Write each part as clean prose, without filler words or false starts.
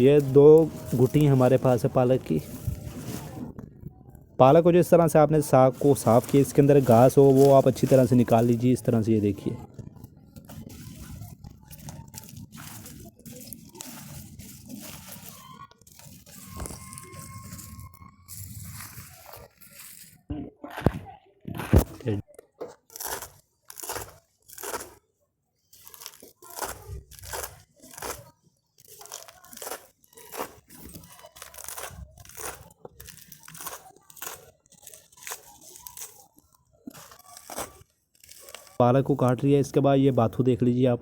ये 2 गुटी हमारे पास है पालक की। पालक को जिस तरह से आपने साग को साफ़ किया, इसके अंदर घास हो वो आप अच्छी तरह से निकाल लीजिए इस तरह से। ये देखिए पालक को काट लिया। इसके बाद ये बाथू देख लीजिए आप,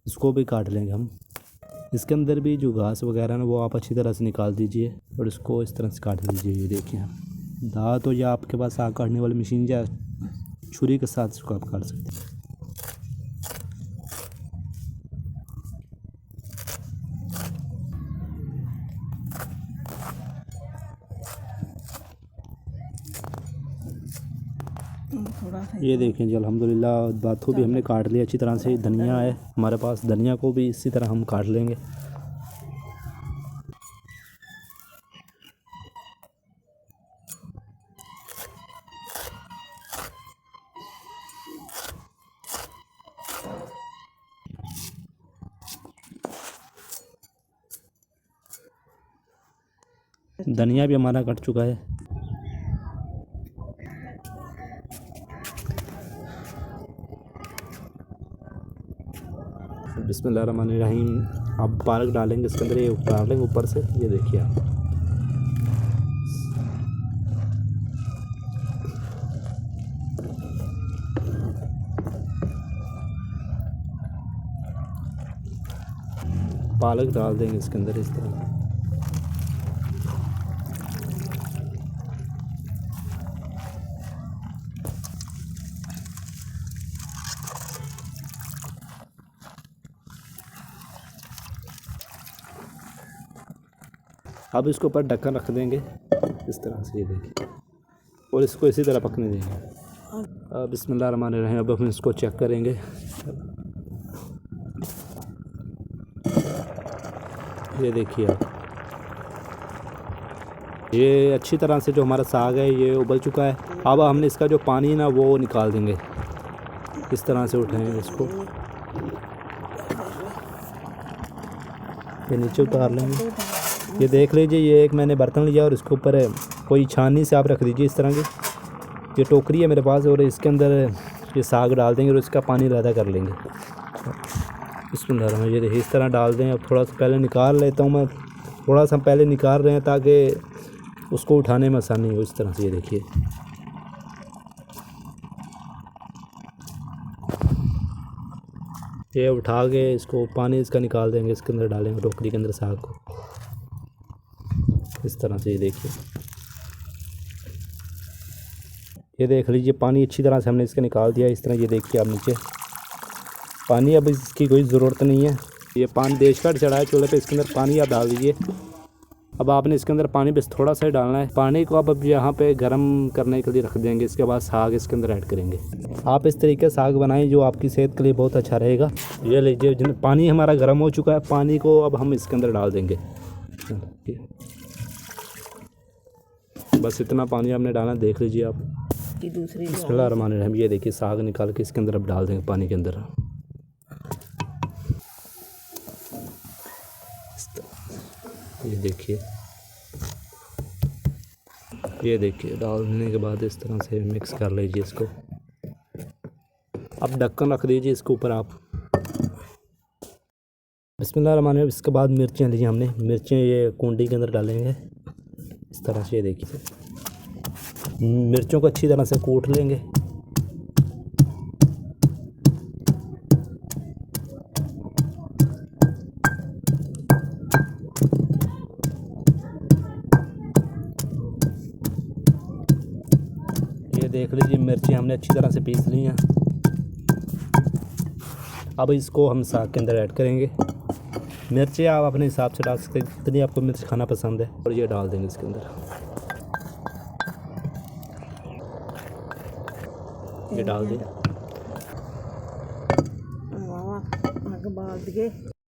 इसको भी काट लेंगे हम। इसके अंदर भी जो घास वगैरह है वो आप अच्छी तरह से निकाल दीजिए और इसको इस तरह से काट लीजिए। ये देखिए दांत तो या आपके पास साग काटने वाली मशीन या छुरी के साथ इसको आप काट सकते हैं। ये देखें जी अल्हम्दुलिल्लाह बाथू भी हमने काट लिया अच्छी तरह से। धनिया है हमारे पास, धनिया को भी इसी तरह हम काट लेंगे। धनिया भी हमारा कट चुका है। बिस्मिल्लाहिर्रहमानिर्रहीम। अब पालक डालेंगे इसके अंदर, ये डालेंगे ऊपर से। ये देखिए आप पालक डाल देंगे इसके अंदर इस तरह। अब इसके ऊपर ढक्कन रख देंगे इस तरह से। ये देखिए और इसको इसी तरह पकने देंगे। बिस्मिल्लाहिर्रहमानिर्रहीम। अब हम इसको चेक करेंगे। ये देखिए आप, ये अच्छी तरह से जो हमारा साग है ये उबल चुका है। अब हमने इसका जो पानी ना वो निकाल देंगे। इस तरह से उठाएंगे इसको, ये नीचे उतार लेंगे। ये देख लीजिए, ये एक मैंने बर्तन लिया और इसके ऊपर कोई छाननी से आप रख दीजिए इस तरह की। ये टोकरी है मेरे पास और इसके अंदर ये साग डाल देंगे और इसका पानी अलग कर लेंगे। बिस्मिल्लाह। ये देखिए इस तरह डाल दें। अब थोड़ा सा पहले निकाल लेता हूँ मैं, थोड़ा सा पहले निकाल रहे हैं ताकि उसको उठाने में आसानी हो। इस तरह से ये देखिए ये उठा के इसको पानी इसका निकाल देंगे, इसके अंदर डालेंगे टोकरी के अंदर साग को इस तरह से। ये देखिए, ये देख लीजिए पानी अच्छी तरह से हमने इसका निकाल दिया इस तरह। ये देखिए आप नीचे पानी, अब इसकी कोई ज़रूरत नहीं है। ये पानी देश का चढ़ा है चूल्हे पे, इसके अंदर पानी आप डाल दीजिए। अब आपने इसके अंदर पानी बस थोड़ा सा ही डालना है। पानी को अब यहाँ पे गर्म करने के लिए रख देंगे। इसके बाद साग इसके अंदर ऐड करेंगे। आप इस तरीके से साग बनाएं जो आपकी सेहत के लिए बहुत अच्छा रहेगा। ये लीजिए पानी हमारा गर्म हो चुका है। पानी को अब हम इसके अंदर डाल देंगे। बस इतना पानी आपने डालना, देख लीजिए आप। बिस्मिल्लाहिर्रहमानिर्रहीम। ये देखिए साग निकाल के इसके अंदर अब डाल देंगे पानी के अंदर। ये देखिए, ये देखिए डालने के बाद इस तरह से मिक्स कर लीजिए इसको। अब ढक्कन रख दीजिए इसके ऊपर आप। बिस्मिल्लाहिर्रहमानिर्रहीम। इसके बाद मिर्चें लीजिए हमने, मिर्चें ये कुंडी के अंदर डालेंगे इस तरह से। ये देखिए मिर्चों को अच्छी तरह से कूट लेंगे। ये देख लीजिए मिर्ची हमने अच्छी तरह से पीस ली हैं। अब इसको हम साग के अंदर ऐड करेंगे। मिर्ची आप अपने हिसाब से डाल सकते हैं, जितनी आपको मिर्च खाना पसंद है। और ये डाल देंगे इसके अंदर। ये डाल दें।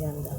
ਜਾਂਦਾ।